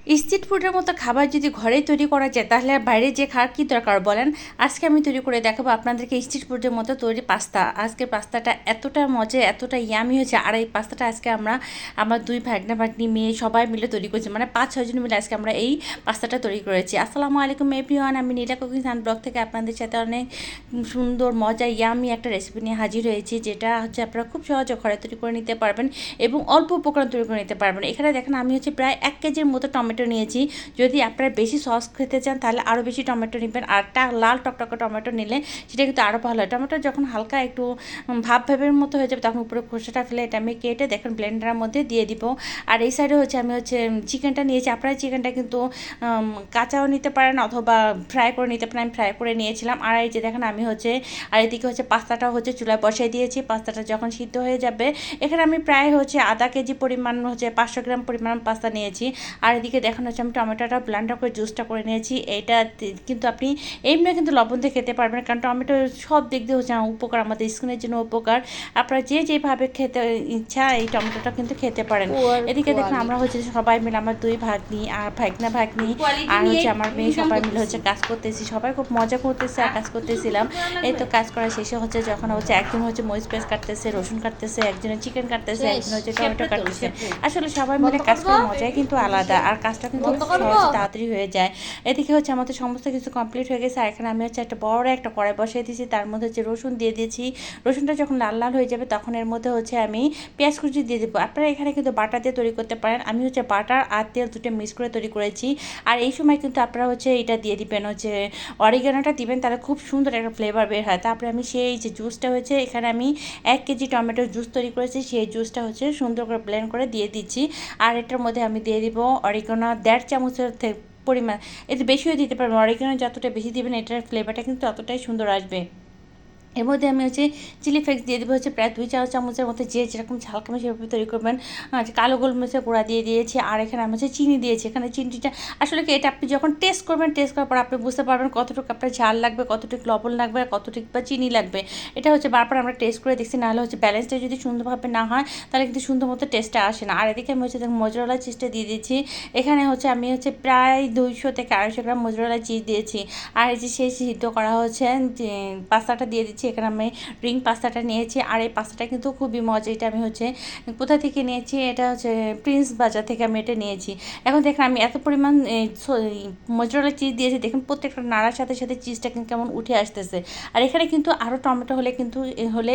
Street ফুডের মতো খাবার যদি ঘরেই তৈরি করা যায় তাহলে আর বাইরে যে খাওয়ার কী দরকার বলেন। আজকে আমি তৈরি করে দেখাবো আপনাদেরকে স্ট্রিট ফুডের মতো তৈরি পাস্তা। আজকে পাস্তাটা এতটা মজা এতটা ইয়ামি হয়েছে। আর এই পাস্তাটা আজকে আমরা আমার দুই ভাগনা ভাগ্নি মেয়ে সবাই মিলে তৈরি করেছি, মানে 5-6 জন মিলে আজকে আমরা এই পাস্তাটা তৈরি করেছি। আসসালামু আলাইকুম এভরিওয়ান, আমি নীলা কুকিং অ্যান্ড ব্লগ থেকে আপনাদের সাথে অনেক সুন্দর মজা ইয়ামি একটা রেসিপি নিয়ে হাজির হয়েছি, যেটা হচ্ছে আপনারা খুব সহজে ঘরে তৈরি করে নিতে পারবেন এবং অল্প উপকরণ তৈরি করে নিতে পারবেন। এখানে দেখেন আমি হচ্ছে প্রায় 1 কেজির মতো টমেটো নিয়েছি। যদি আপনারা বেশি সস খেতে চান তাহলে আরও বেশি টমেটো নেবেন, আর লাল টকটকে টমেটো নিলে সেটা কিন্তু আরও ভালো হয়। টমেটো যখন হালকা একটু ভাবের মতো হয়ে যাবে তখন উপরে খোসাটা ফেলে এটা আমি কেটে দেখেন ব্লেন্ডারের মধ্যে দিয়ে দিব। আর এই সাইডে হচ্ছে আমি চিকেনটা নিয়েছি। আপনারা চিকেনটা কিন্তু কাঁচাও নিতে পারেন অথবা ফ্রাই করে নিতে পারেন। আমি ফ্রাই করে নিয়েছিলাম। আর এই যে দেখেন আমি আর এদিকে পাস্তাটা চুলায় বসাই দিয়েছি। পাস্তাটা যখন সিদ্ধ হয়ে যাবে, এখানে আমি প্রায় আধা কেজি পরিমাণ 500 গ্রাম পরিমাণ পাস্তা নিয়েছি। আর এদিকে দেখেন আমি টমেটোটা ব্লেন্ডার করে জুসটা করে নিয়েছি। এইটা কিন্তু আপনি এমনি কিন্তু লবণ দিয়ে খেতে পারবেন, কারণ টমেটো সব দিক দিয়ে উপকার, আমাদের স্কিনের জন্য উপকার। আপনারা যেভাবে খেতে ইচ্ছা এই টমেটোটা কিন্তু খেতে পারেন। এদিকে দেখেন আমরা সবাই মিলে আমার দুই ভাগ্নি আর ভাগ্নি আর আমার মেয়ে সবাই মিলে কাজ করতেছি। সবাই খুব মজা করতেছে আর কাজ করতেছিলাম। এই তো কাজ করা শেষে যখন একজন মরিচ পেঁয়াজ কাটতেছে, রসুন কাটতেছে, একজনে চিকেন কাটতেছে, একজন টমেটো কাটতেছে। আসলে সবাই মিলে কাজ করার মজাই কিন্তু আলাদা, আর কাজটা কিন্তু তাড়াতাড়ি হয়ে যায়। এদিকে আমাদের সমস্ত কিছু কমপ্লিট হয়ে গেছে। আর এখানে আমি একটা বড় একটা কড়াই বসিয়ে দিয়েছি, তার মধ্যে রসুন দিয়ে দিয়েছি। রসুনটা যখন লাল লাল হয়ে যাবে তখন এর মধ্যে আমি পেঁয়াজ কুচি দিয়ে দেবো। আপনারা এখানে কিন্তু বাটা দিয়ে তৈরি করতে পারেন। আমি বাটার আর তেল দুটো মিক্স করে তৈরি করেছি। আর এই সময় কিন্তু আপনারা এটা দিয়ে দিবেন, অরিগানোটা দিবেন, তাহলে খুব সুন্দর একটা ফ্লেভার বের হয়। তারপরে আমি সেই জুসটা এখানে আমি 1 কেজি টমেটোর জুস তৈরি করেছি, সেই জুসটা সুন্দর করে ব্লেন্ড করে দিয়ে দিচ্ছি। আর এটার মধ্যে আমি দিয়ে দিব অরিগানো 1.5 চামচের পরিমাণ। এতে বেশিও দিতে পারবেন। অরিগানো যতটা বেশি দিবেন এটার ফ্লেভারটা কিন্তু ততটাই সুন্দর আসবে। এর মধ্যে আমি চিলি ফ্লেক্স দিয়ে দেবো প্রায় 2 চামচের মধ্যে, যে যেরকম ঝাল খাবেন সেভাবে তৈরি করবেন। কালো গোলমরিচের গুঁড়া দিয়ে দিয়েছি। আর এখানে আমি চিনি দিয়েছি। এখানে চিনিটা আসলে কি, এটা আপনি যখন টেস্ট করবেন, টেস্ট করার পর আপনি বুঝতে পারবেন কতটুকু আপনার ঝাল লাগবে, কতটুকু লবণ লাগবে, আর কতটুকু বা চিনি লাগবে। এটা বারবার আমরা টেস্ট করে দেখছি, নাহলে ব্যালেন্সটা যদি সুন্দরভাবে না হয় তাহলে কিন্তু সুন্দর মতো টেস্টটা আসে না। আর এদিকে আমি মোজরেলা চিজটা দিয়ে দিচ্ছি। এখানে আমি প্রায় 200 থেকে 250 গ্রাম মোজরেলা চিজ দিয়েছি। আর এই যে সেই সিদ্ধ করা যে পাস্তাটা দিয়ে দিচ্ছি। এখানে আমি রিং পাস্তাটা নিয়েছি। আর এই পাস্তাটা কিন্তু খুবই মজা। এটা আমি কোথা থেকে নিয়েছি, এটা প্রিন্স বাজার থেকে আমি এটা নিয়েছি। এখন দেখেন আমি এত পরিমাণ মোজরেলা চিজ দিয়েছি, দেখুন প্রত্যেকটা নাড়ার সাথে সাথে চিজটা কিন্তু কেমন উঠে আসতেছে। আর এখানে কিন্তু আরও টমেটো হলে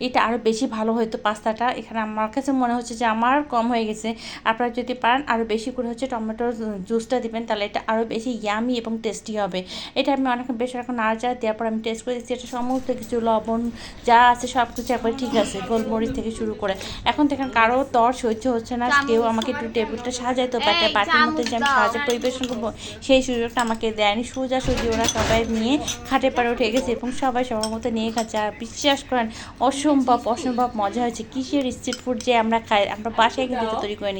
এটা আরও বেশি ভালো হতো পাস্তাটা। এখানে আমার কাছে মনে হচ্ছে যে আমার কম হয়ে গেছে। আপনারা যদি পারেন আরও বেশি করে টমেটোর জুসটা দিবেন, তাহলে এটা আরও বেশি ইয়ামি এবং টেস্টি হবে। এটা আমি অনেক বেশি এখন নাড়াচাড়া দেওয়ার পর আমি টেস্ট করে দিচ্ছি। এটা সমস্ত কিছু লবণ যা আছে সব কিছু একবার ঠিক আছে, গোলমরিচ থেকে শুরু করে। এখন দেখেন কারো তর সহ্য হচ্ছে না, কেউ আমাকে একটু টেবিলটা সাজাইতো, বাটির মধ্যে যে আমি সাহায্য পরিবেশন করবো সেই সুযোগটা আমাকে দেয়নি। সোজাসুজি ওরা সবাই নিয়ে খাটে পাড়ে উঠে গেছে এবং সবাই সবার মতো নিয়ে খাচ্ছে। আর বিশ্বাস করেন অসম্ভব মজা হয়েছে। কিসের স্ট্রিট ফুড যে আমরা খাই, আমরা বাসায় কিন্তু তৈরি করে নিই।